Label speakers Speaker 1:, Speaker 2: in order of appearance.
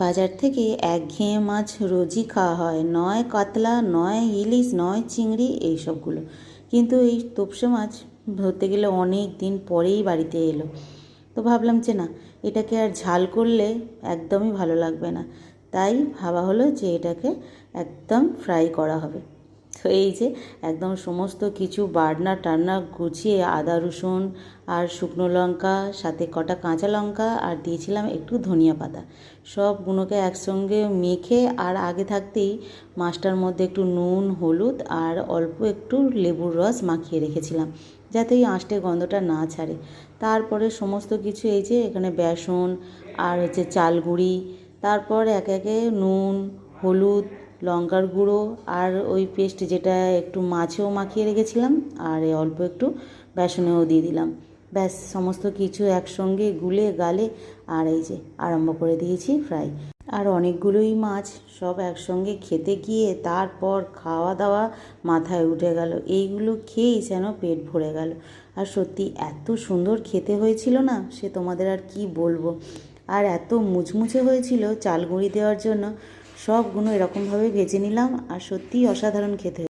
Speaker 1: বাজার থেকে একঘেয়ে মাছ রোজই খাওয়া হয়, নয় কাতলা, নয় ইলিশ, নয় চিংড়ি, এইসবগুলো। কিন্তু এই তোপসে মাছ ধরতে গেলে অনেক দিন পরেই বাড়িতে এলো। তো ভাবলাম যে না, এটাকে আর ঝাল করলে একদমই ভালো লাগবে না, তাই ভাবা হলো যে এটাকে একদম ফ্রাই করা হবে। তো এই যে একদম সমস্ত কিছু বাটনা টান্না গুছিয়ে, আদা রসুন আর শুকনো লঙ্কা, সাথে কটা কাঁচা লঙ্কা, আর দিয়েছিলাম একটু ধনিয়া পাতা, সবগুলোকে একসঙ্গে মেখে আর আগে থাকতেই মাছটার মধ্যে একটু নুন, হলুদ আর অল্প একটু লেবুর রস মাখিয়ে রেখেছিলাম, যাতে এই আঁশটে গন্ধটা না ছাড়ে। তারপরে সমস্ত কিছু এই যে এখানে বেসন আর চাল গুঁড়ি, তারপর একে একে নুন, হলুদ, লঙ্কার গুঁড়ো আর ওই পেস্ট যেটা একটু মাছেও মাখিয়ে রেখেছিলাম, আর অল্প একটু বেসনেও দিয়ে দিলাম। ব্যাস সমস্ত কিছু একসঙ্গে গুলে গালে আর এই যে আরম্ভ করে দিয়েছি ফ্রাই। আর অনেকগুলোই মাছ সব একসঙ্গে খেতে গিয়ে তারপর খাওয়া দাওয়া মাথায় উঠে গেল, এইগুলো খেয়েই যেন পেট ভরে গেল। আর সত্যি এত সুন্দর খেতে হয়েছিল না, সে তোমাদের আর কি বলবো। আর এত মুচমুচে হয়েছিল চাল গুঁড়ি দেওয়ার জন্য। সবগুলো এরকমভাবে ভেজে নিলাম আর সত্যিই অসাধারণ খেতে।